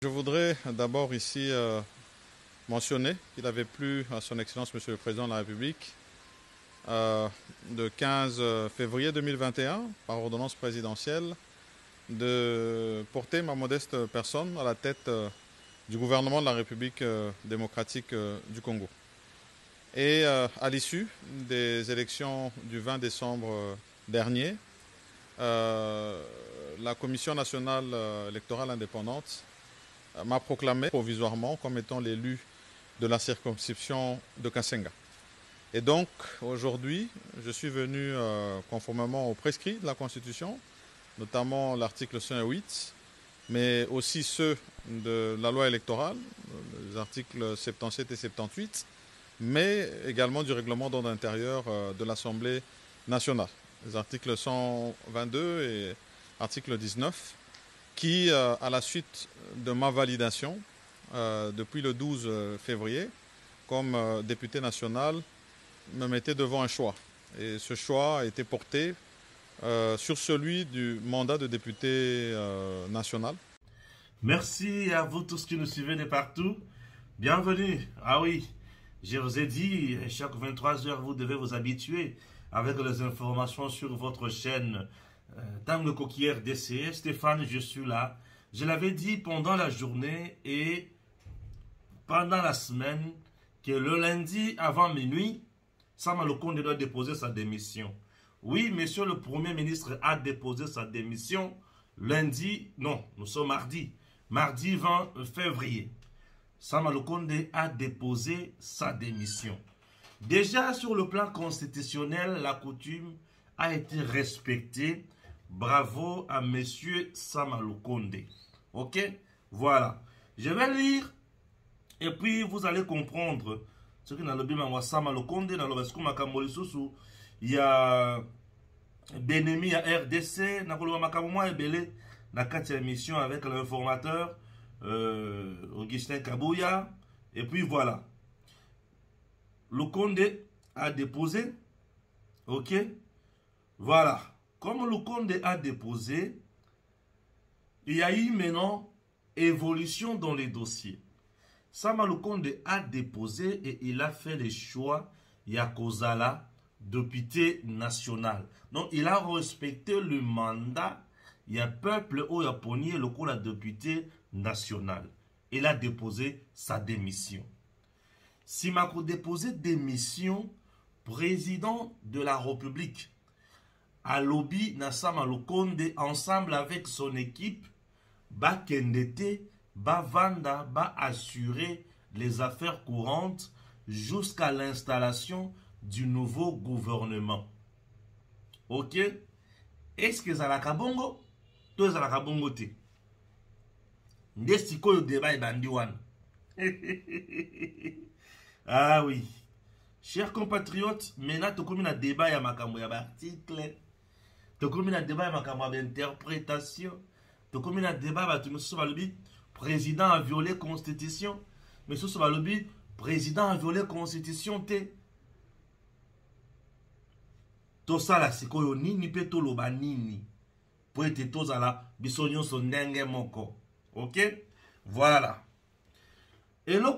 Je voudrais d'abord ici mentionner qu'il avait plu à son Excellence Monsieur le Président de la République le 15 février 2021, par ordonnance présidentielle, de porter ma modeste personne à la tête du gouvernement de la République démocratique du Congo. Et à l'issue des élections du 20 décembre dernier, la Commission nationale électorale indépendante m'a proclamé provisoirement comme étant l'élu de la circonscription de Kasenga. Et donc, aujourd'hui, je suis venu conformément aux prescrits de la Constitution, notamment l'article 108, mais aussi ceux de la loi électorale, les articles 77 et 78, mais également du règlement d'ordre intérieur de l'Assemblée nationale, les articles 122 et article 19, qui, à la suite de ma validation, depuis le 12 février, comme député national, me mettait devant un choix. Et ce choix a été porté sur celui du mandat de député national. Merci à vous tous qui nous suivez de partout. Bienvenue. Ah oui, je vous ai dit, chaque 23 heures, vous devez vous habituer avec les informations sur votre chaîne Tango Coquillère DC. Stéphane, je suis là. Je l'avais dit pendant la journée et pendant la semaine que le lundi avant minuit, Sama Lukonde doit déposer sa démission. Oui, monsieur le Premier ministre a déposé sa démission lundi, non, nous sommes mardi. Mardi 20 février. Sama Lukonde a déposé sa démission. Déjà sur le plan constitutionnel, la coutume a été respectée. Bravo à monsieur Sama Lukonde. Ok? Voilà. Je vais lire et puis vous allez comprendre ce qui est dans le bima Sama Lukonde, dans le rescousse Makambolisusu. Il y a Benemi à RDC, Nakolo Makambo et Belé, dans 4e émission avec l'informateur Augustin Kabouya. Et puis voilà. Lukonde a déposé. Ok? Voilà. Comme Lukonde a déposé, il y a eu maintenant évolution dans les dossiers. Sama Lukonde a déposé et il a fait le choix Yakozala, député national. Donc il a respecté le mandat. Il y a peuple au Japonais, le coup la député national. Il a déposé sa démission. Si Mako déposé démission, président de la République, à lobby na Sama Lukonde ensemble avec son équipe, ba kendete, ba vanda, ba assurer les affaires courantes jusqu'à l'installation du nouveau gouvernement. Ok? Est-ce que ça la kabongo? Tout ça la kabongo te. Ndesiko yo débat bandi wan. Ah oui. Chers compatriotes, maintenant tu comme un débat ya makambo ya article. Tu comme un débat ya makambo d'interprétation. Tu comme un débat tu monsieur Balobi, président a violé constitution. Monsieur Balobi, président a violé constitution te. To sala sikoyo nini pe to loba nini. Po ete to zala bisonyo so ndenge moko. OK? Voilà. Et là,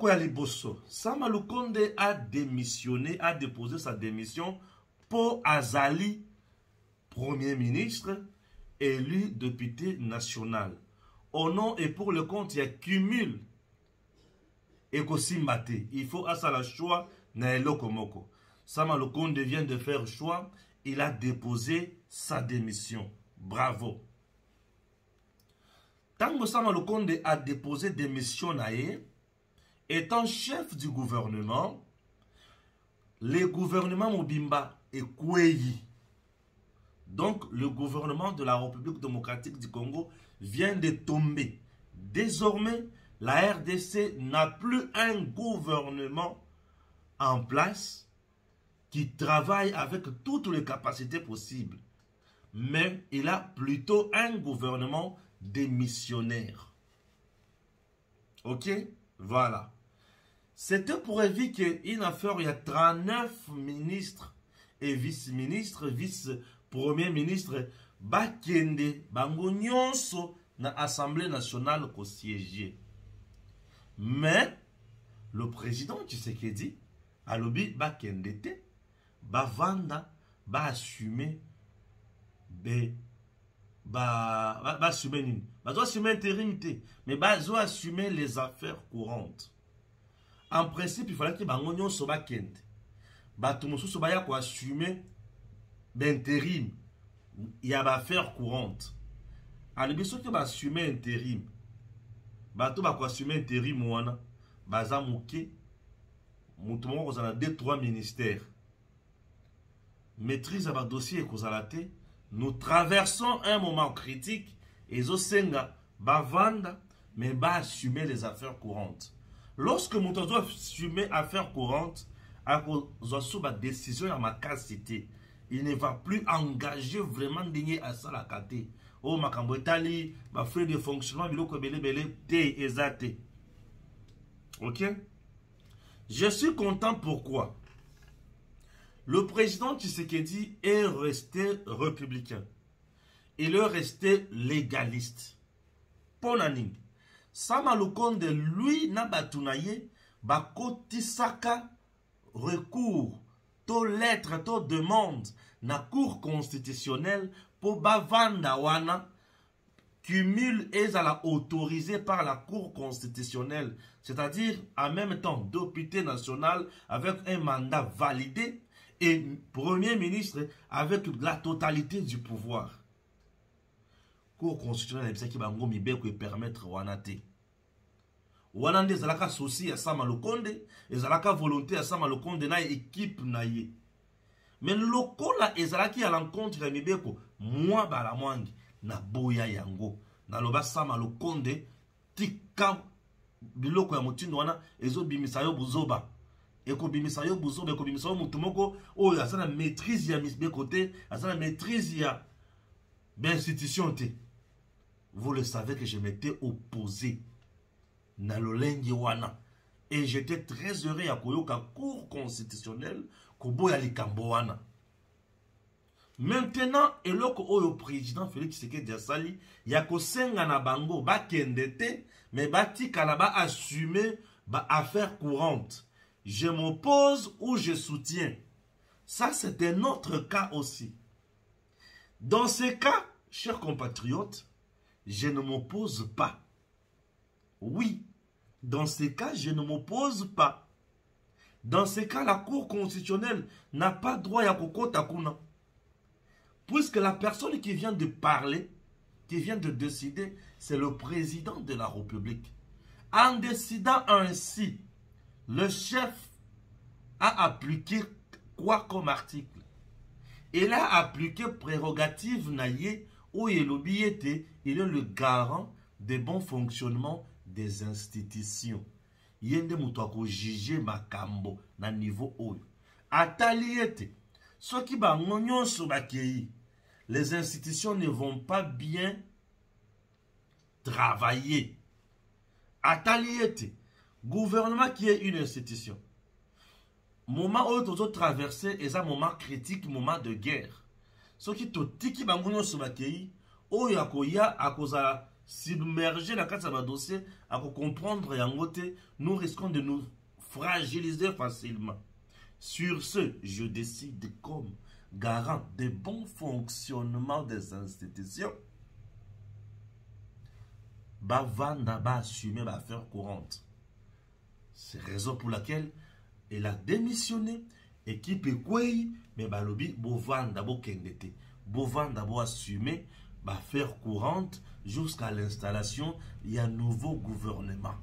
Sama Lukonde a démissionné, a déposé sa démission pour Azali, Premier ministre, élu député national. Au nom et pour le compte, il y a cumul. Et Kosimbate. Il faut à ça la choix, Naelo Komoko. Sama Lukonde vient de faire choix, il a déposé sa démission. Bravo. Tango Sama Lukonde a déposé démission nae, étant chef du gouvernement, le gouvernement Mobimba est Koueyi. Donc, le gouvernement de la République démocratique du Congo vient de tomber. Désormais, la RDC n'a plus un gouvernement en place qui travaille avec toutes les capacités possibles. Mais il a plutôt un gouvernement démissionnaire. Ok? Voilà. C'était pour éviter qu'une affaire, il y a 39 ministres et vice-ministres, vice-premier ministre, Bakende, Bango Nyonso, na Assemblée nationale ko siéger. Mais le président Tshisekedi alobi ba kendete ba vanda ba assumer assumer nini ba assumer intérim mais ba assumer les affaires courantes. En principe il fallait que bango nyonso ba kende bato mosusu ba ya ko assumer d'intérim ya ba affaires courantes. Alobi soki ba assumer intérim bato ba ko assumer intérim wana baza muke mutu moko kozala 2-3 ministères. Maîtrise à dossier kozalate. Nous traversons un moment critique et Zosenga bavanda mais va assumer les affaires courantes. Lorsque nous doit assumer affaires courantes, à cause de la décision à ma cité, il ne va plus engager vraiment digné à ça la kate. Oh makambo etali, ma frais de fonctionnement biloko belé te ezate. OK? Je suis content pourquoi? Le président Tshisekedi est resté républicain. Il est resté légaliste. Ponaning. Sama Lukonde, lui, Nabatunaye, Bakotisaka, recours, to lettre, to demande, na cour constitutionnelle, pour Bavanda Wana, cumule et à la autorisé par la cour constitutionnelle. C'est-à-dire, en même temps, député national avec un mandat validé, et Premier ministre avec la totalité du pouvoir. Cour constitutionnelle qui va permettre Wanate. Wanande zalaka souci à Sama Lukonde, et zalaka volonté à Sama Lukonde na équipe naie. Mais le lokola ezalaki à l'encontre de Mibeko, moi bala mwangi na boya yango. Na loba Sama Lukonde tika biloko ya mutindo wana ezo bimisa yo buzoba. Eko bimisa yo buzoba, eko bimisa yo mutumoko o ya sana maîtrise ya misbe côté, ya sana maîtrise ya d'institution te. Vous le savez que je m'étais opposé na lolengi wana et j'étais très heureux à koyoka cour constitutionnelle koboya likambo wana. Maintenant, eloko oyo président Félix Tshisekedi asali ya kosenga na bango ba kendete mais batika na ba assumer ba affaires courantes. Je m'oppose ou je soutiens. Ça c'est un autre cas aussi. Dans ces cas, chers compatriotes, je ne m'oppose pas. Oui, dans ces cas, je ne m'oppose pas. Dans ces cas, la Cour constitutionnelle n'a pas droit à kokota kuna. Puisque la personne qui vient de parler, qui vient de décider, c'est le président de la République. En décidant ainsi, le chef a appliqué quoi comme article? Il a appliqué prérogative naïe où il est le garant des bons fonctionnements des institutions. Yende mutwako juger makambo na niveau oyo. Ataliete. Ceux qui ba ngonyon so bakei. Les institutions ne vont pas bien travailler. Ataliete. Gouvernement qui est une institution. Moment où nous traversé est un moment critique, moment de guerre. Ceux qui to tiki ba ngonyon so bakei. Oyo akoya akoza submerger la carte de dossier à comprendre et en côté, nous risquons de nous fragiliser facilement. Sur ce, je décide comme garant des bons fonctionnements des institutions. Bavanda ba assumer ma affaire courante. C'est la raison pour laquelle elle a démissionné. Équipe Ekwei, mais balobi bovanda bo kendete. Bovanda bo assumer ma affaire courante jusqu'à l'installation, il y a un nouveau gouvernement.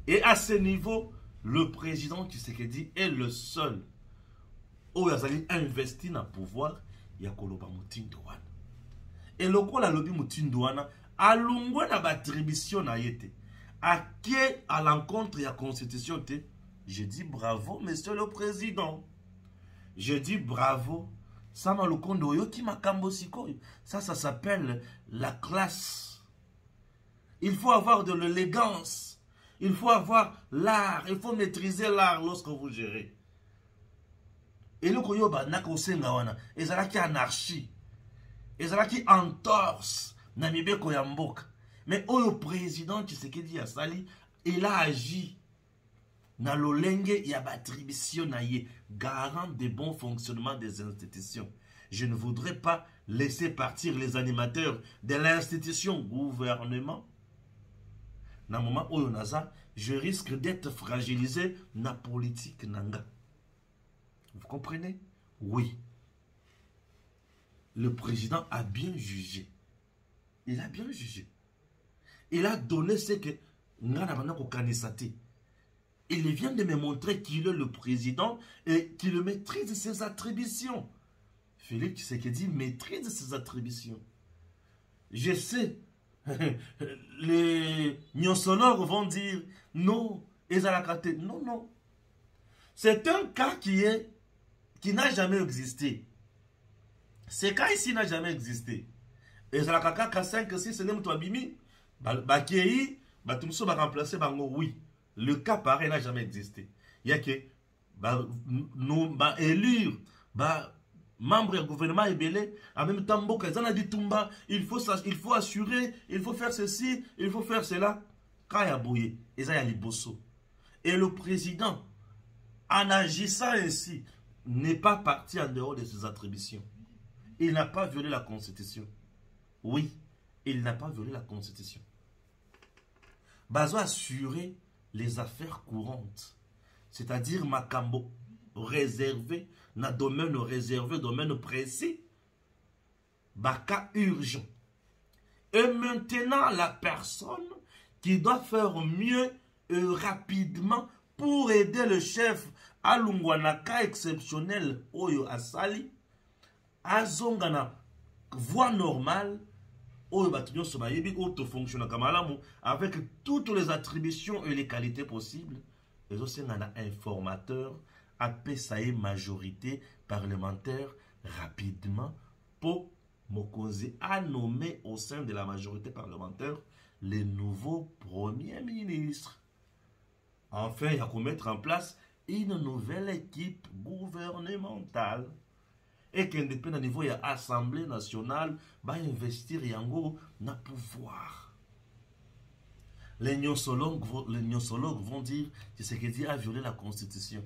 Et à ce niveau, le président Tshisekedi est le seul où il a investi dans le pouvoir, il y a Koloba Mutindouana. Et le quoi la lobby Mutindouana a l'ongoué na battribution na yete. À qui à l'encontre de la constitution te, je dis bravo, monsieur le président. Je dis bravo. Ça s'appelle la classe. Il faut avoir de l'élégance. Il faut avoir l'art. Il faut maîtriser l'art lorsque vous gérez. Et le koyoba nako sengawana. Ezalaki anarchie. Ezalaki entorse. Namibe koyamboka. Mais au président Tshisekedi Asali, il a agi dans l'olenge et attribution garant des bons fonctionnements des institutions. Je ne voudrais pas laisser partir les animateurs de l'institution gouvernement. Dans le moment où on a ça, je risque d'être fragilisé dans la politique nanga. Vous comprenez? Oui. Le président a bien jugé. Il a bien jugé. Il a donné ce que il vient de me montrer qu'il est le président et qu'il maîtrise ses attributions. Félix Tshisekedi maîtrise ses attributions. Je sais, les nyonsologues vont dire non, non, non. C'est un cas qui n'a jamais existé. Ce cas ici n'a jamais existé. Et ça la 5, 6, c'est même toi bimi. Bakei, batumso va remplacer bango, oui. Le cas pareil n'a jamais existé. Il y a que nous élire membre du gouvernement est belé, en même temps, il faut assurer, il faut faire ceci, il faut faire cela. Kaya Bouye, et le président, en agissant ainsi, n'est pas parti en dehors de ses attributions. Il n'a pas violé la Constitution. Oui, il n'a pas violé la Constitution. Bazo assurer les affaires courantes, c'est-à-dire Makambo réservé, na domaine réservé, domaine précis, baka urgent. Et maintenant, la personne qui doit faire mieux et rapidement pour aider le chef à l'ungwanaka exceptionnel Oyo Asali, à Zongana, voie normale, avec toutes les attributions et les qualités possibles, et aussi un informateur à PSAE majorité parlementaire rapidement pour Mokonzi a nommé au sein de la majorité parlementaire les nouveaux premiers ministres. Enfin, il y a qu'à mettre en place une nouvelle équipe gouvernementale. Et qu'indépendant niveau, il y a Assemblée nationale, va investir yango na pouvoir. Les nyonsologues vont dire que Tshisekedi a violé la Constitution,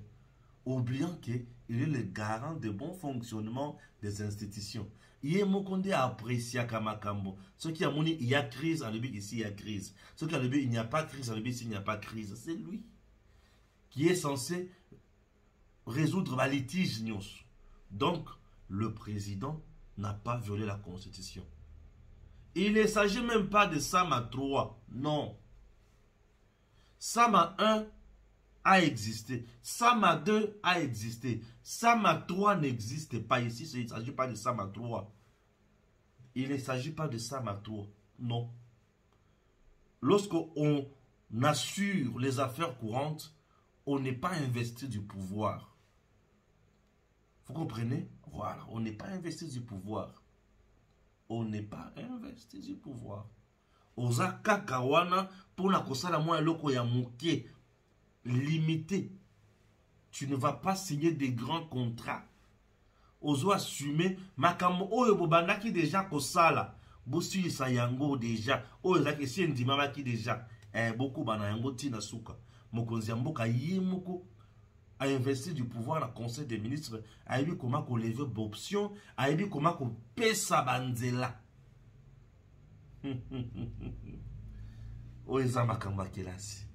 oubliant qu'il est le garant de bon fonctionnement des institutions. Il y a Mokonde à apprécier Kamakambo. Ce qui a moni, il y a crise, en Libye, ici il y a crise. Ce qui a Libye, il n'y a pas crise, en Libye, ici il n'y a pas crise. C'est lui qui est censé résoudre la litige. Donc, le président n'a pas violé la Constitution. Il ne s'agit même pas de Sama 3. Non. Sama 1 a existé. Sama 2 a existé. Sama 3 n'existe pas ici. Il ne s'agit pas de Sama 3. Il ne s'agit pas de Sama 3. Non. Lorsqu'on assure les affaires courantes, on n'est pas investi du pouvoir. Vous comprenez? Voilà, on n'est pas investi du pouvoir. On n'est pas investi du pouvoir. Ozaka kawana pour la kosala moi loko ya muke limité. Tu ne vas pas signer des grands contrats. Ozo assumer makambo oyo bobandaki déjà kosala. Bosi sa yango déjà. Oyo zaki si ndimama ki déjà. Beaucoup bana yango tina suka. Mokonzi mboka yimoko a investi du pouvoir dans le conseil des ministres, a vu comment qu'on lève l'option, a vu comment qu'on paie sa banzela. Oeza makamba kelasi.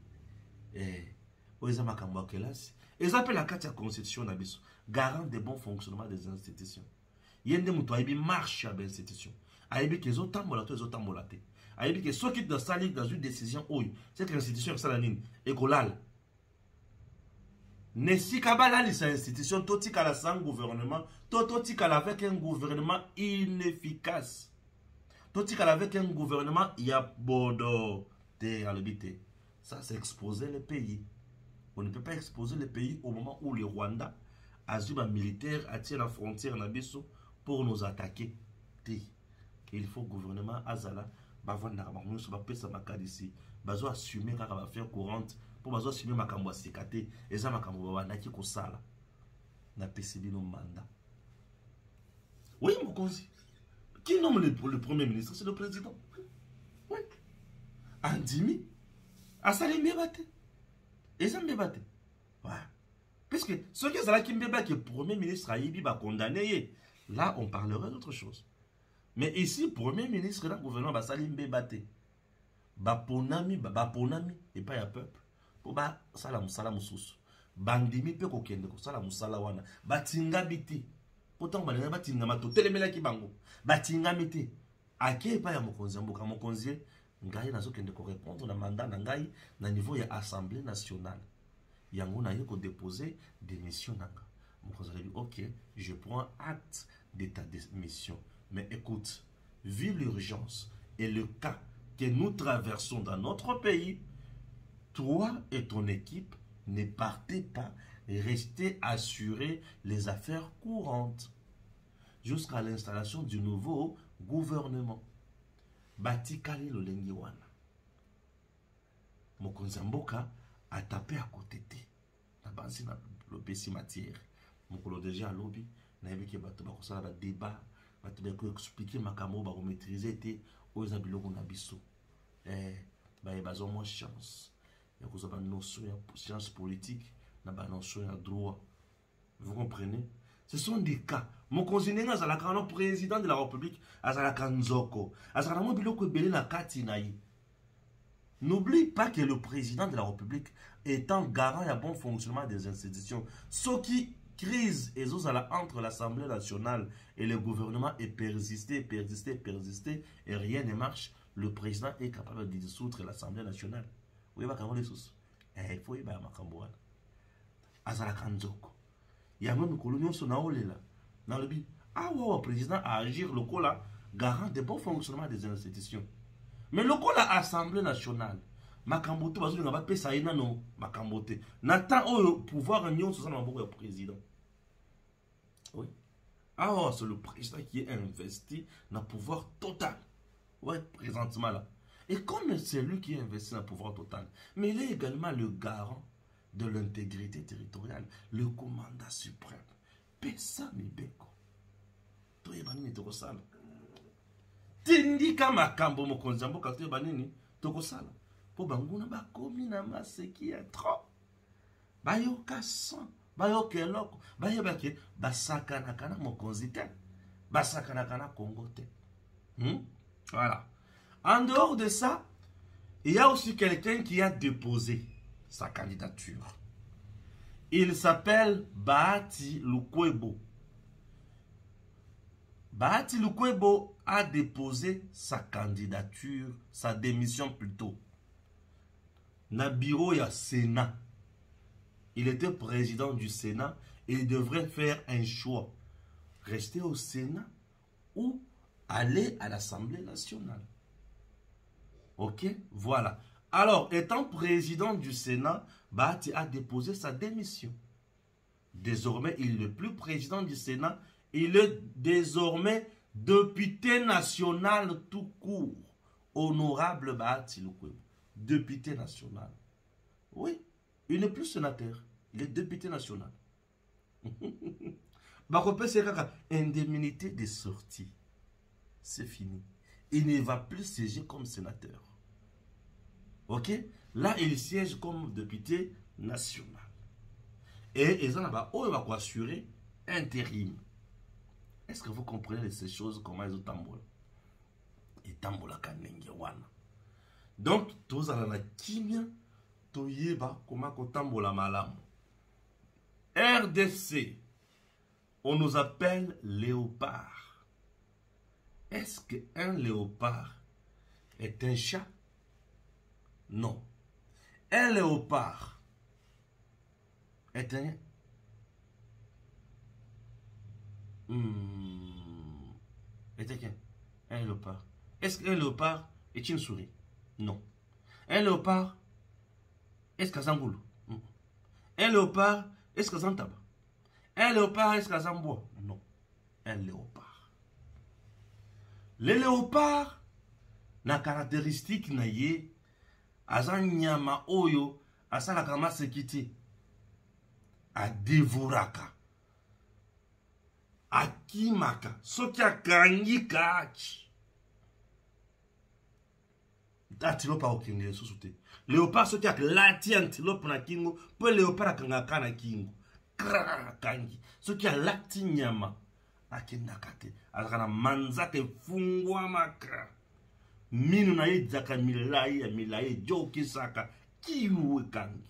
Oeza makamba kelasi. Ils appellent la carte de la constitution nabiso, garant des bons fonctionnements des institutions. Yende muto aibi marche à l'institution. Aibi que les autres tambolate, les autres tambolate. Aibi que ceux qui dans une décision, c'est que l'institution est salanine, écolale. Nessi kabala lisa institution totika la sans gouvernement, totika avec un gouvernement inefficace. Totika avec un gouvernement yabodo te alobité. Ça c'est exposer le pays. On ne peut pas exposer le pays au moment où le Rwanda a eu un militaire attire la frontière nabiso pour nous attaquer. Il faut gouvernement azala bavanda bamuso ba pesa makadisi bazo assumer kaka ba faire courante. Pour bazo assumer makambo asekate eza makambo babandaki kosala na PCB no mandat. Oui, Mokonzi. Qui nomme le premier ministre? C'est le président. Oui. Andimi asali mbeba te. Eza mbeba te. Voilà. Parce que ceux qui sont qui mbeba que premier ministre Aïbi va condamner, là on parlerait d'autre chose. Mais ici, premier ministre dans le gouvernement va sali mbeba te. Baponami et pas ya peuple. Pour ba sala musala mususu. Bandimi pe kokende ko sala musala wana. Batinga biti. Pourtant balinga batinga mato telemela ki bango. Batinga miti. Ake pa ya mokonzi mboka mokonzi ngai nazo kende ko répondre na mandat na ngai na niveau ya Assemblée nationale. Yango na ye ko déposer démission nanga. Mokonzi a dit OK, je prends acte de ta démission. Mais écoute, vu l'urgence et le cas que nous traversons dans notre pays, toi et ton équipe ne partez pas et restez assurés les affaires courantes jusqu'à l'installation du nouveau gouvernement. Batikali lolengi wana. Mokonzi mboka a tapé à côté de. Na bansi na lopesi matière. Mokolo déjà lobby na yebiki bato bakosala ba débat, bato ba expliquer makambo ba maîtriser té aux abiloko na biso. Bazo moins chance. Il y a une notion de science politique, une notion de droit. Vous comprenez? Ce sont des cas. Mon cousin est le président de la République, n'oublie pas que le président de la République étant garant et bon fonctionnement des institutions, ce qui crise entre l'Assemblée nationale et le gouvernement est persister, et rien ne marche, le président est capable de dissoudre l'Assemblée nationale. Oui, il faut y avoir un azala kanzoko. Il y a même coloniaux sont dans le but. Ah ouais, le président a agir le cola garant de bon fonctionnement des institutions. Mais le cola Assemblée nationale, makambote bazo nga ba pesa ina no makambote. N'attend au pouvoir union sur le président. Oui. Ah ouais, c'est le président qui est investi dans le pouvoir total. Ouais, présentement là. Et comme c'est lui qui est investi dans le pouvoir total, mais il est également le garant de l'intégrité territoriale, le commandant suprême. Pesa mibeko. Toyebani tokosala. Tindika makambo mokonzi mboka toyebani tokosala. Po banguna bakomi na maseki ya trop. Bayoka sang, bayoka eloko, bayebake basakana kana mokonzi te. Basakana kana Congo te. Voilà. En dehors de ça, il y a aussi quelqu'un qui a déposé sa candidature. Il s'appelle Bahati Lukwebo. Bahati Lukwebo a déposé sa candidature, sa démission plutôt, na bureau ya Sénat. Il était président du Sénat et il devrait faire un choix. Rester au Sénat ou aller à l'Assemblée nationale. Ok, voilà. Alors, étant président du Sénat, Bahati a déposé sa démission. Désormais, il n'est plus président du Sénat, il est désormais député national tout court. Honorable Bahati Lukwebo. Député national. Oui, il n'est plus sénateur, il est député national. Bakopé, c'est indemnité de sortie. C'est fini. Il ne va plus siéger comme sénateur. Ok? Là, il siège comme député national. Et ils ont assuré intérim. Est-ce que vous comprenez ces choses, comment ils ont tambola? Et tambola kanenge wana. Donc, tous à la kimia, toyeba, comment tambola malamu. RDC, on nous appelle léopard. Est-ce qu'un léopard est un chat? Non. Un léopard est un... est un léopard. Est-ce qu'un léopard est une souris? Non. Un léopard, est-ce qu'un zangoulou? Un léopard, est-ce qu'un zantaba? Un léopard, est-ce qu'un zambois? Non. Un léopard. Le léopard, na caractéristique na ye, azan nyama oyo, asalaka masekiti, a devoraka, a kimaka, soki a kangi kachi. antilope aokende lisusu te. Léopard soki alati antilope na kingo po léopard akangaka na kingo kra kangi soki alati nyama akendaka te azalaka na manzaka efungwamaka minu na ye ezalaka milai ya milai ejokisaka kiwe kangi.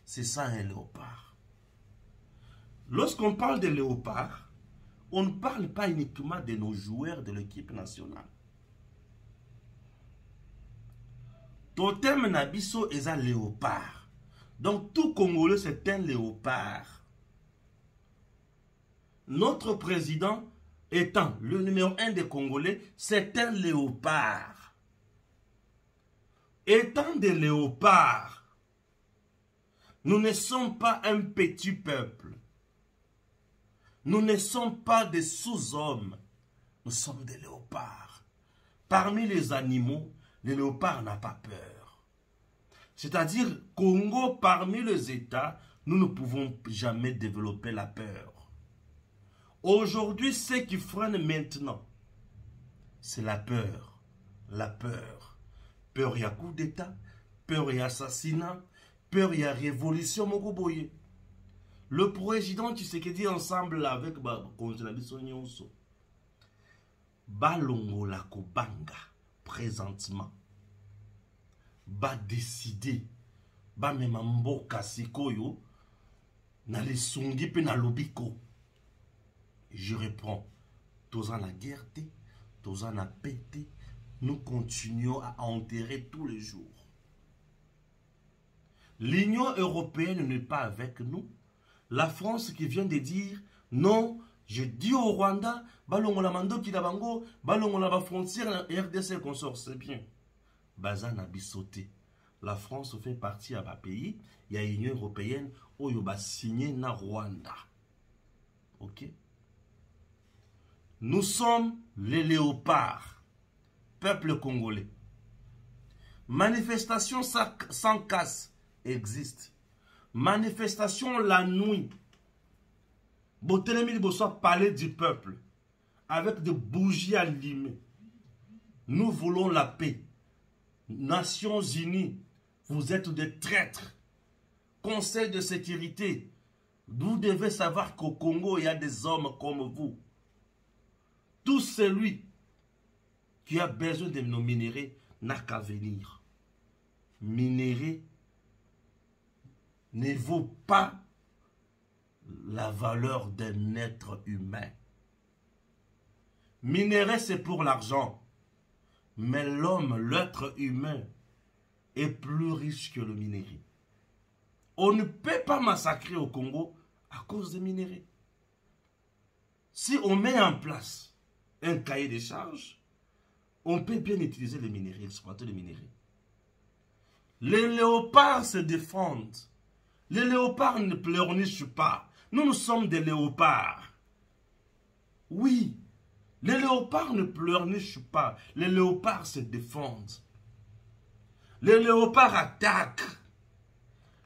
C'est ça un léopard. Lorsqu'on parle de léopard, on ne parle pas uniquement de nos joueurs de l'équipe nationale. Totem Nabiso est un léopard. Donc tout Congolais c'est un léopard. Notre président étant le numéro 1 des Congolais, c'est un léopard. Étant des léopards, nous ne sommes pas un petit peuple. Nous ne sommes pas des sous-hommes. Nous sommes des léopards. Parmi les animaux, le léopard n'a pas peur. C'est-à-dire, Congo, parmi les États, nous ne pouvons jamais développer la peur. Aujourd'hui, ce qui freine maintenant, c'est la peur. La peur. Peur, il y a coup d'État. Peur, il y a assassinat. Peur, il y a révolution, Mokoboye. Le président Tshisekedi ensemble avec Balongo la Kobanga présentement va décider ba mema mboka sikoyo na les songi pe na lobiko. Je réponds, tous en la guerre, tous en la pété, nous continuons à enterrer tous les jours. L'Union européenne n'est pas avec nous. La France qui vient de dire non, je dis au Rwanda, balongo la mando ki bango, balongo la frontière RDC consort, c'est bien. Bazan a bissoté. La France fait partie à ma pays, il y a l'Union européenne où il va signer na Rwanda. Ok? Nous sommes les léopards, peuple congolais. Manifestation sans casse existe. Manifestation la nuit. Botelemi Bosso palais du peuple. Avec des bougies allumées. Nous voulons la paix. Nations Unies, vous êtes des traîtres. Conseil de sécurité, vous devez savoir qu'au Congo, il y a des hommes comme vous. Tout celui qui a besoin de nos minéraux n'a qu'à venir. Minérer ne vaut pas la valeur d'un être humain. Minérer, c'est pour l'argent. Mais l'homme, l'être humain, est plus riche que le minerai. On ne peut pas massacrer au Congo à cause des minéraux. Si on met en place un cahier de charges, on peut bien utiliser les minéraux, exploiter les minéraux. Les léopards se défendent. Les léopards ne pleurnichent pas. Nous sommes des léopards. Oui, les léopards ne pleurnichent pas. Les léopards se défendent. Les léopards attaquent.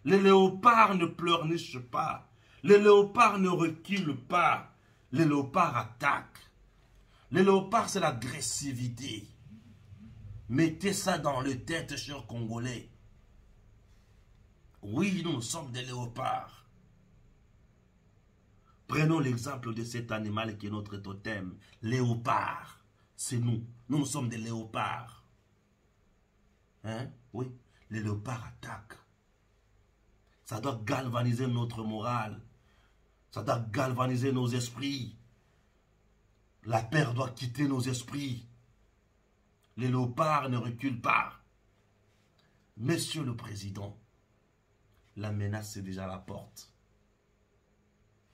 Les léopards ne pleurnichent pas. Les léopards ne reculent pas. Les léopards attaquent. Les léopards, c'est l'agressivité. Mettez ça dans les têtes, chers Congolais. Oui, nous sommes des léopards. Prenons l'exemple de cet animal qui est notre totem. Léopard. C'est nous. Nous sommes des léopards. Hein? Oui, les léopards attaquent. Ça doit galvaniser notre morale. Ça doit galvaniser nos esprits. La peur doit quitter nos esprits. Les léopards ne reculent pas. Monsieur le Président, la menace est déjà à la porte.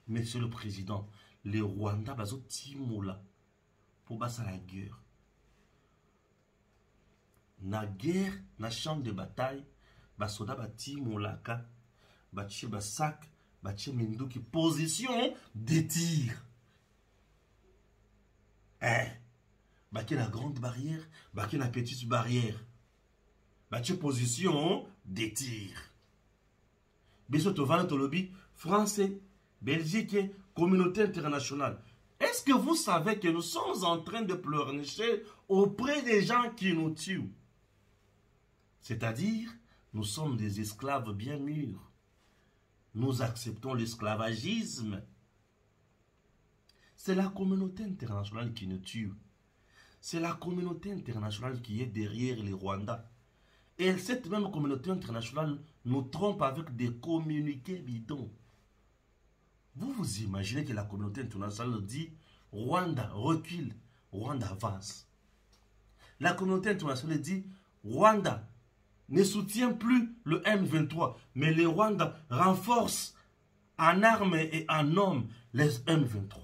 Monsieur le Président, les Rwandais bazo timola pour battre la guerre. Na guerre, na champ de bataille, basoda batimolaka, bache basak, bache menduki position de tir. Hein? Baké la grande barrière, baké la petite barrière. Bache position de tir. Biso tovana tolobi français, Belgique, communauté internationale. Est-ce que vous savez que nous sommes en train de pleurnicher auprès des gens qui nous tuent? C'est-à-dire, nous sommes des esclaves bien mûrs. Nous acceptons l'esclavagisme. C'est la communauté internationale qui nous tue. C'est la communauté internationale qui est derrière les Rwandais. Et cette même communauté internationale nous trompe avec des communiqués bidons. Vous vous imaginez que la communauté internationale dit Rwanda recule, Rwanda avance. La communauté internationale dit Rwanda ne soutient plus le M23, mais les Rwandais renforcent en armes et en hommes les M23.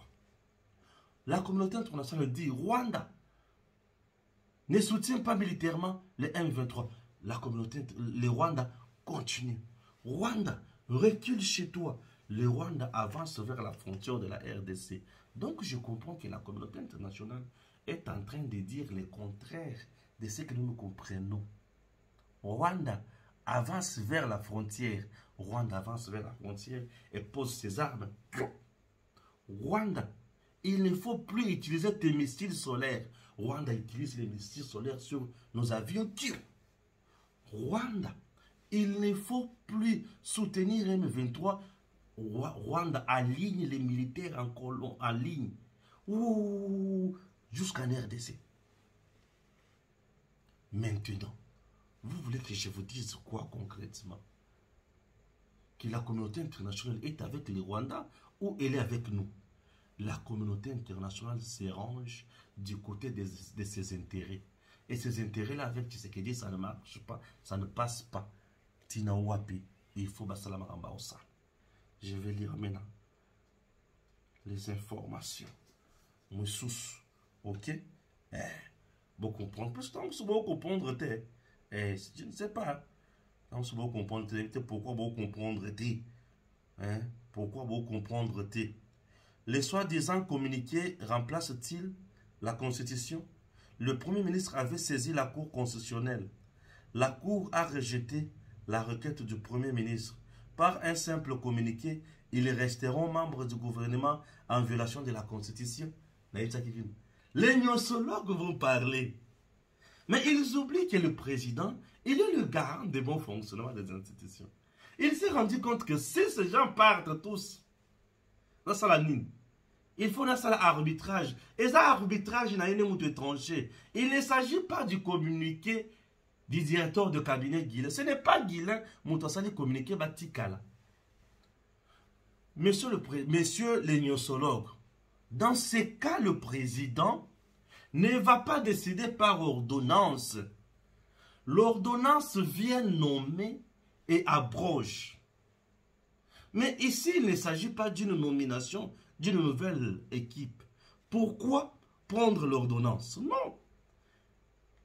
La communauté internationale dit Rwanda ne soutient pas militairement les M23. La communauté, les Rwandais continuent. Rwanda recule chez toi. Les Rwandais avancent vers la frontière de la RDC. Donc je comprends que la communauté internationale est en train de dire le contraire de ce que nous comprenons. Rwanda avance vers la frontière. Rwanda avance vers la frontière et pose ses armes. Rwanda, il ne faut plus utiliser tes missiles solaires. Rwanda utilise les missiles solaires sur nos avions. Rwanda, il ne faut plus soutenir M23. Rwanda aligne les militaires en colonne, en ligne, jusqu'en RDC. Maintenant, vous voulez que je vous dise quoi concrètement? Que la communauté internationale est avec les Rwandais ou elle est avec nous? La communauté internationale se range du côté de ses intérêts. Et ces intérêts-là, avec Tshisekedi, ça ne marche pas, ça ne passe pas. Tina Wapi, il faut Basalama Rambaosa. Je vais lire maintenant les informations. Moussous, ok? Vous comprenez plus, vous comprendre, je ne sais pas. Vous comprendre, pourquoi vous comprendre, pourquoi vous comprendre, les soi-disant communiqués remplacent-ils la Constitution? Le Premier ministre avait saisi la Cour constitutionnelle. La Cour a rejeté la requête du Premier ministre. Par un simple communiqué, ils resteront membres du gouvernement en violation de la Constitution. Les gnosologues vont parler. Mais ils oublient que le président, il est le garant du bon fonctionnement des institutions. Il s'est rendu compte que si ces gens partent tous, il faut un arbitrage. Et ça, arbitrage, il n'est tranché. Il ne s'agit pas du communiqué du directeur de cabinet Guilain. Ce n'est pas Guilain, Moutassali communiqué Batikala. Messieurs les gnosologues, dans ces cas, le président ne va pas décider par ordonnance. L'ordonnance vient nommer et abroge. Mais ici, il ne s'agit pas d'une nomination d'une nouvelle équipe. Pourquoi prendre l'ordonnance? Non.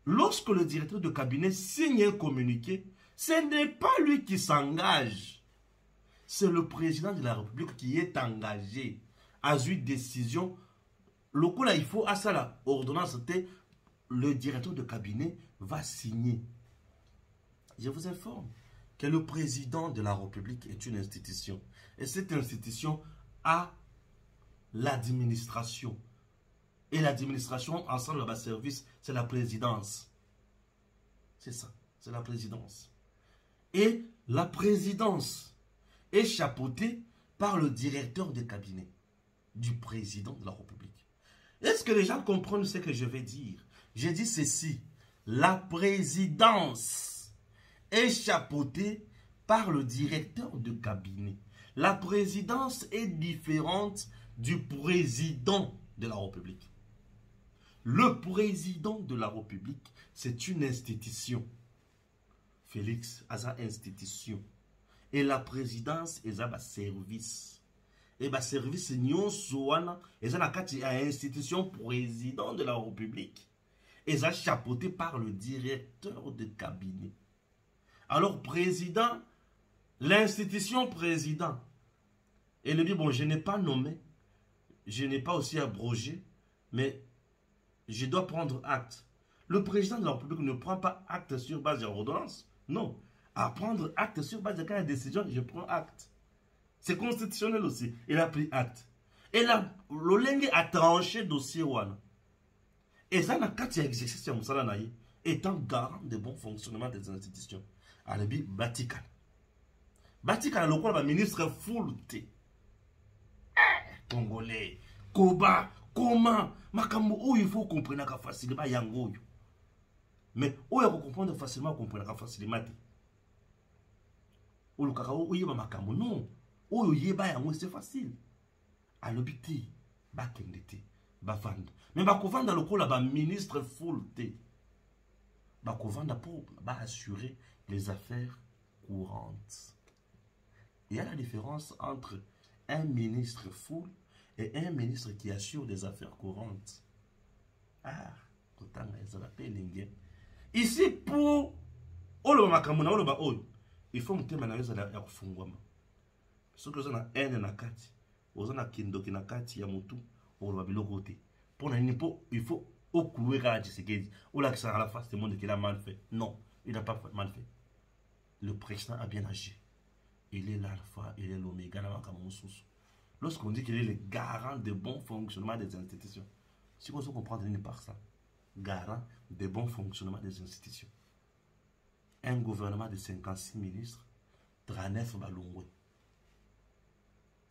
Lorsque le directeur de cabinet signe un communiqué, ce n'est pas lui qui s'engage. C'est le président de la République qui est engagé à une décision. Le coup là, il faut à ça la ordonnance, le directeur de cabinet va signer. Je vous informe que le président de la République est une institution. Et cette institution a l'administration. Et l'administration, ensemble, le service, c'est la présidence. C'est ça, c'est la présidence. Et la présidence est chapeautée par le directeur de cabinet du président de la République. Est-ce que les gens comprennent ce que je vais dire? J'ai dit ceci. La présidence est chapeautée par le directeur de cabinet. La présidence est différente du président de la République. Le président de la République, c'est une institution. Félix a sa institution. Et la présidence est un service. Et le service est une institution président de la République. Et ça chapeauté par le directeur de cabinet. Alors, président, l'institution président. Et il dit, bon, je n'ai pas nommé, je n'ai pas aussi abrogé, mais je dois prendre acte. Le président de la République ne prend pas acte sur base de l'ordonnance. Non. À prendre acte sur base de quelle décision, je prends acte. C'est constitutionnel aussi. Il a pris acte. Et là, le Lengue a tranché dossier. Et ça, quand il y a exercice, étant garant de bon fonctionnement des institutions. Alobi Batikan. Batikan le quoi ministre full T. Congolais, Koba, comment, makambo où il faut comprendre facilement yango. Mais où il faut comprendre facilement comprendre facilement. Où le cacao où il va makambo non. Où il va yango c'est facile. Alobi T, bakendete, bavanda. Mais bakovanda le quoi là ministre full T. Bakovanda pour assurer les affaires courantes. Il y a la différence entre un ministre full et un ministre qui assure des affaires courantes. Ah, ici pour il faut que ya kufungwama. Ce que na ene na kati, ozana kindoki na kati ya mutu, oloba biloko te. Pour na nipo, il faut oklouer raji sekezi. Ola qui à la face du monde qu'il a mal fait. Non, il n'a pas mal fait. Le président a bien agi. Il est l'alpha, il est l'oméga. Lorsqu'on dit qu'il est le garant de bon fonctionnement des institutions, si vous comprenez par ça, garant de bon fonctionnement des institutions. Un gouvernement de 56 ministres, 39 balungwe.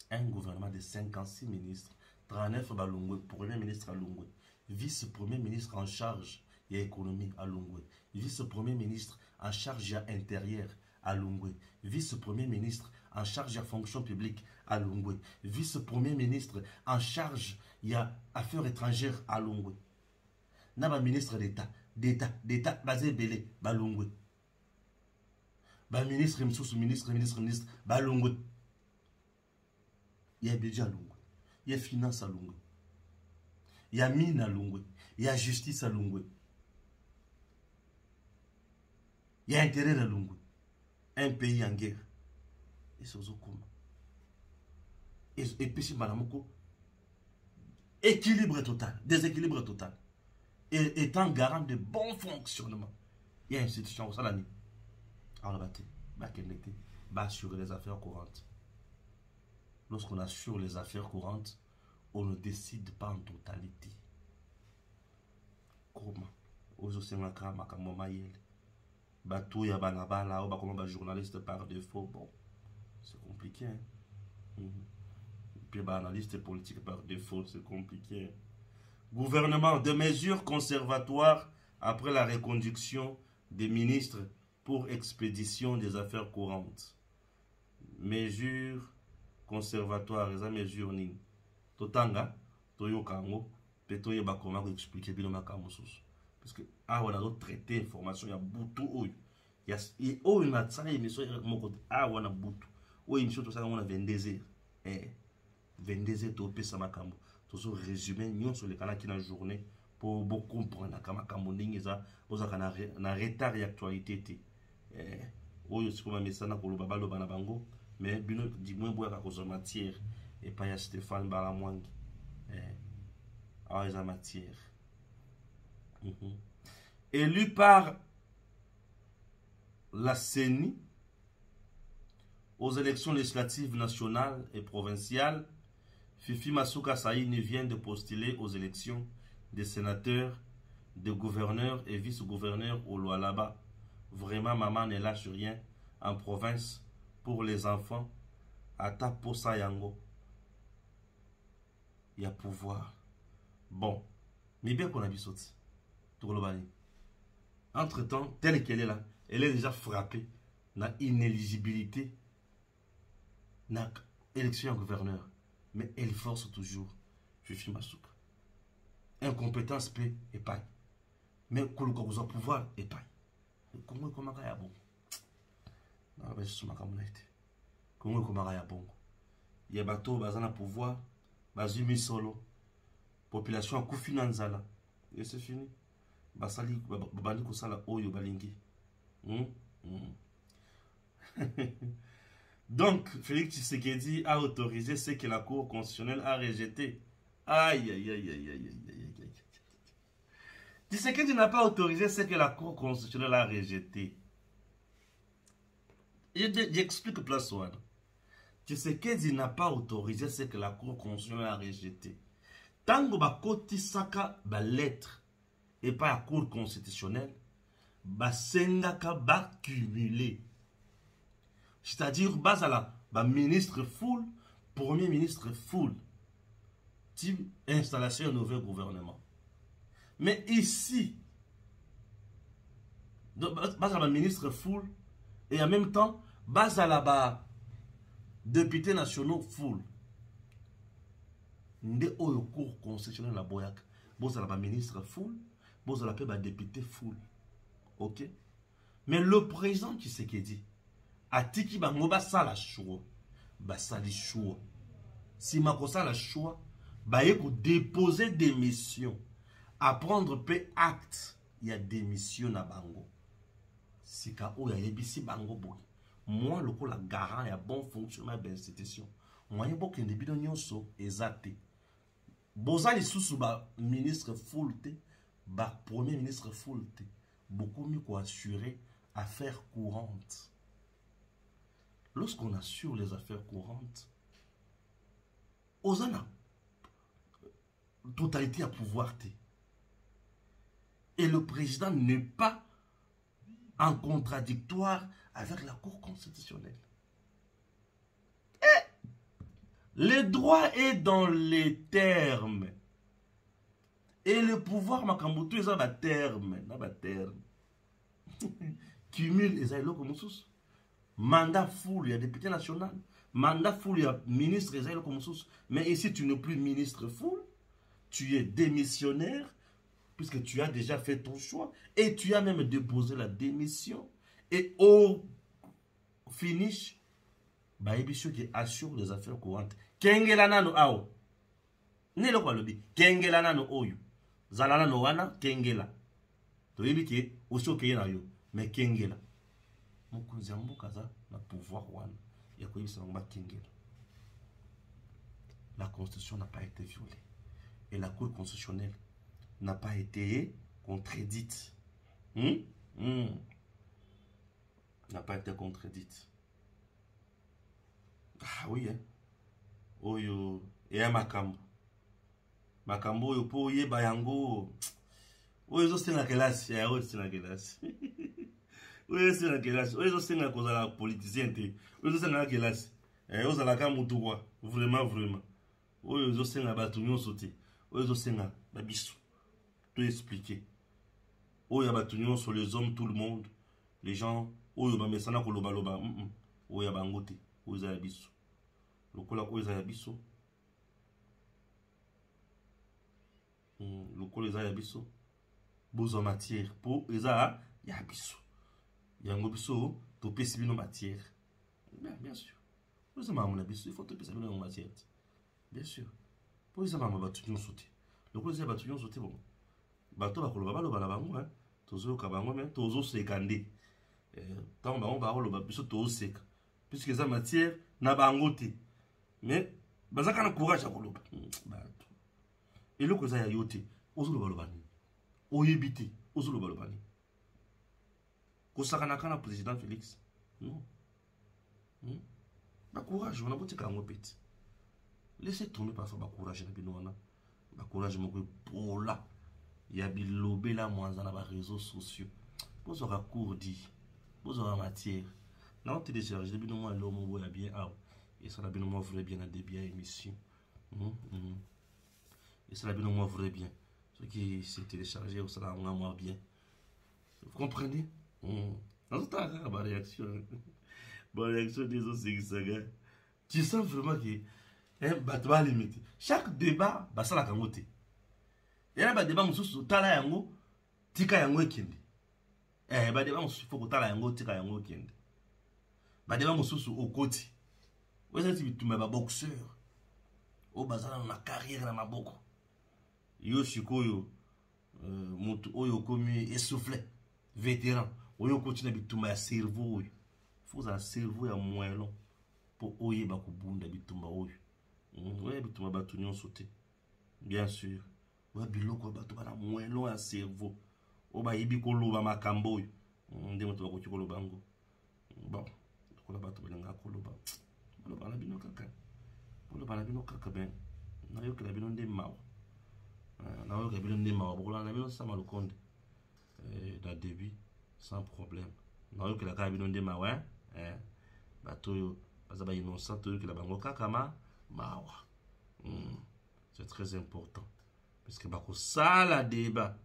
Un gouvernement de 56 ministres, 39 balungwe, premier ministre à Lungwe, vice-premier ministre en charge de l'économie à Lungwe, vice-premier ministre en charge de l'intérieur à Lungwe, vice-premier ministre en charge de la fonction publique à Lungwe, vice-premier ministre en charge de l'affaires étrangères à Lungwe. Naba ministre d'État, basé belé, balungwe. Ba ministre, ministre, balungwe. Il y a budget à Lungwe, il y a finance à Lungwe, il y a mine à Lungwe, il y a justice à Lungwe, il y a intérêt à Lungwe. Un pays en guerre. Et c'est au comment. Et puis, équilibre total, déséquilibre total. Et étant garant de bon fonctionnement. Il y a une institution au Salani. Alors, va assurer les affaires courantes. Lorsqu'on assure les affaires courantes, on ne décide pas en totalité. Comment? Batou ya banabala ou comme journaliste par défaut, bon, c'est compliqué. Hein? Puis analyste politique par défaut, c'est compliqué. Gouvernement de mesures conservatoires après la reconduction des ministres pour expédition des affaires courantes. Mesures conservatoires, les mesures ni. Totanga, toyokango, petoye bakoma ko expliquer bien makamosus. Parce que ah on a d'autres traités information il y a beaucoup il y a une matsana émission moko ah on a beaucoup oui émission tout ça on a 22h 22h to pesa makambo to so résumé nyon sur les canaux qui na journée pour beaucoup comprendre kama makambo ndingi za ozaka na retard et actualité té oyo sikoma mesana ko loba baloba na bango mais bino di moins boya ka kozo matière et pas ya Stéphane Balamwangi ah ils en matière. Élu par la CENI aux élections législatives nationales et provinciales, Fifi Masuka Saïni vient de postuler aux élections des sénateurs, de gouverneurs et vice-gouverneurs au Lualaba. Vraiment, maman ne lâche rien en province pour les enfants. Ata Posa Yango. Il y a pouvoir. Bon, mais bien qu'on a vu sauter. Entre-temps, telle qu'elle est là, elle est déjà frappée na inéligibilité na élection à gouverneur. Mais elle force toujours Fifi Masuka. Incompétence paix et paille. Mais quand vous avez pouvoir et paille. Comment comment ça bon? Non, mais c'est ma communauté. Comment comment ça bon? Il y a bateau bazana pouvoir, bazumi solo. Population à Koufinanzala. Et c'est fini. Basali babali kosala oyo balingi. Donc Félix Tshisekedi a autorisé ce que la Cour constitutionnelle a rejeté. Aïe aïe aïe aïe aïe aïe aïe. Tshisekedi n'a pas autorisé ce que la Cour constitutionnelle a rejeté. J'explique place one. Tshisekedi n'a pas autorisé ce que la Cour constitutionnelle a rejeté. Tango ba koti saka ba lettre et pas la Cour constitutionnelle, basengaka cumulé. C'est-à-dire bazala ministre full, premier ministre full, type installation de nouveau gouvernement. Mais ici, bazala ministre full et en même temps bazala député nationaux full. Nde oyo cour constitutionnel la boyak, bozala ministre full, bozala pe député full. OK? Mais le président Tshisekedi atiki bango basala choix, basali choix. Si makosala choix, baye ko déposer démission, à prendre pe acte, il y a démission na bango. Si ka oya yebisi bango boy. Moi le la garant ya bon fonctionnement de l'institution. Moi yebo ke ndebino nyonso ezate. Bozali susu ba ministre full te, ba premier ministre full te. Beaucoup mieux qu'on assurer affaires courantes. Lorsqu'on assure les affaires courantes, Ozana, totalité à pouvoir. Et le président n'est pas en contradictoire avec la Cour constitutionnelle. Et le droit est dans les termes. Et le pouvoir, Makambutu, est dans les termes. Cumule, les aïlos comme sous. Mandat full, il y a député national. Mandat full, il y a ministre, les aïlos comme sous. Mais ici, tu n'es plus ministre full. Tu es démissionnaire, puisque tu as déjà fait ton choix. Et tu as même déposé la démission. Et au finish, Baïbichou qui assure les affaires courantes. Kengelana no ao. Ne lo kwa lobi. Kengelana no oyo. Zalana no wana, kengela. To yebi ki, osho keye na yo. Mais kengela. Mokonzi ambo kaza na pouvoir wana. Yakoyi sanoma kengela. La constitution n'a pas été violée. Et la Cour constitutionnelle n'a pas été contredite. N'a pas été contredite. Ah oui, hein. Oyo, et un makambo. Makambo, yo po ye bayango. Oyo, c'est la classe. Oyo, c'est la classe. Oyo, c'est la classe. Oyo, c'est la cause de la politicien. Oyo, c'est la classe. Oyo, c'est la kamoutoua. Vraiment, vraiment. Oyo, c'est la batouillon sauté. Oyo, c'est la babisso. Tout expliquer. Oyo, batouillon sur les hommes, tout le monde. Les gens. Oyo, mais ça n'a pas loba loba. Oyo, bangote. Oyo, c'est la bisso. Lokola oyo, c'est la bisso. Lokola eza ya biso bozo matière po eza ya biso yango biso to pesi bino matière bien sûr bozo mamona biso il faut to pesi bino matière bien sûr po eza mama batu nyonso te lokola eza batu nyonso te bon bato bakoloba baloba na bango hein tozoyoka bango mais tozoseka nde ntango bango bakoloba biso tozoseka puisque eza matière na bango te mais bazaka na courage ya koloba bato. Et le cause ya yote, ozolo balobani. Oyebite, ozolo balobani. Kosaka na président Félix. Non. Ba courage, on a boté ka ngopeti. Laissez tomber parfois ba courage na bino wana. Ba courage moko pola. Ya bilobe la mwanza na ba réseaux sociaux. Bozo ka cour di. Bozo ka matière. Na on télécharge bino moi lo mo boya bien ah. Et ça la bino moi vrai bien na début émission. Et cela bien moi vrai bien. Ce qui s'est téléchargé, cela moi bien. Vous comprenez? Ma réaction. Ma réaction des autres, c'est que tu sens vraiment que un limite. Chaque débat, ça la kangote. Il y a un débat, monsieur, tala yango, tika yango ekende. Débat, monsieur, faut que tala yango, tika yango ekende. Débat, monsieur, au côté. Vous êtes tu m'as boxeur. Au bazar, ma carrière dans ma boko. Yo shikoyo mutu oyo komi essoufflé vétéran oyo continue bituma ya cerveau faut un cerveau ya moellon pour oye ba kubunda bituma oyo oye bituma batu nyonso te bien sûr wa biloko batu bana moellon ya cerveau o ba yibi koloba makambo oyo ndemo to ba ko koloba ngo bon ko la batu bana koloba bana bino kaka ben na yo kala bino nde mawo na yo kabilo ndema wabokola na bino sama lukonde da début sans problème. Non, que la cabine de mawa, batoyo, bazaba innocent, que la bango kakama, mawa. C'est très important. Parce que bako ça la débat.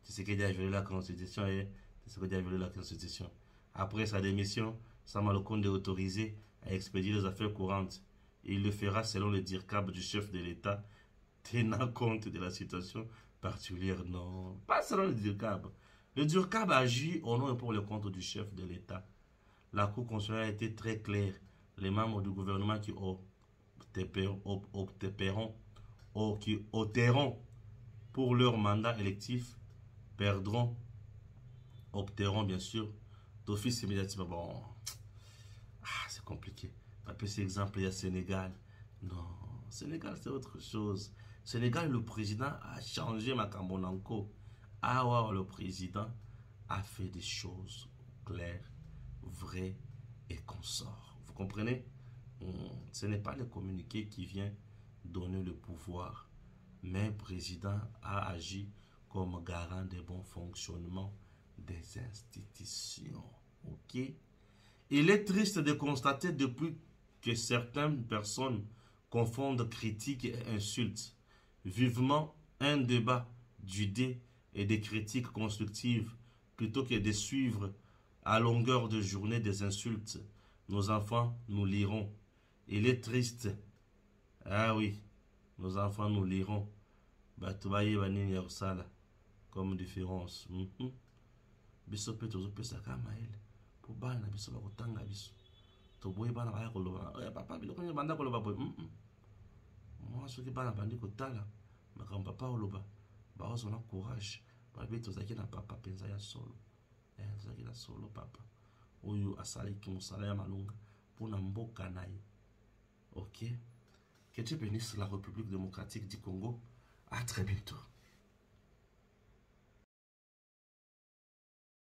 C'est ce qui a violé la Constitution et c'est ce qui a violé la Constitution. Après sa démission, Sama Lukonde est autorisé à expédier les affaires courantes. Et il le fera selon le DIRCAB du chef de l'État, tenant compte de la situation particulière. Non, pas selon le DIRCAB. Le DIRCAB agit au nom et pour le compte du chef de l'État. La Cour constitutionnelle a été très claire. Les membres du gouvernement qui opteront pour leur mandat électif opteront bien sûr d'office immédiatement. Bon, c'est compliqué. Après cet exemple, il y a Sénégal. Non, Sénégal c'est autre chose. Sénégal, le président a changé Makambonanko. Le président a fait des choses claires, vraies et consorts. Vous comprenez? Ce n'est pas le communiqué qui vient donner le pouvoir, mais le président a agi comme garant des bons fonctionnements des institutions. Ok? Il est triste de constater depuis que certaines personnes confondent critique et insulte. Vivement un débat d'idées et des critiques constructives plutôt que de suivre à longueur de journée des insultes. Nos enfants nous liront. Il est triste. Ah oui, nos enfants nous liront. Batubaye banini ya usala comme différence. Biso pe tozo pesa kama ile. Po bana biso bakotanga biso. To boye bana baya koloba. Papa biloko ni banda koloba boy. Moi soki bana bandi kotala makambo papa oloba. Ba ozo na courage. Ba beto zaki na papa penza ya solo. Zaki na solo papa. Oyo asali ki musala ya malunga pona mboka na ye. Ok? Que Dieu bénisse la République démocratique du Congo. À très bientôt.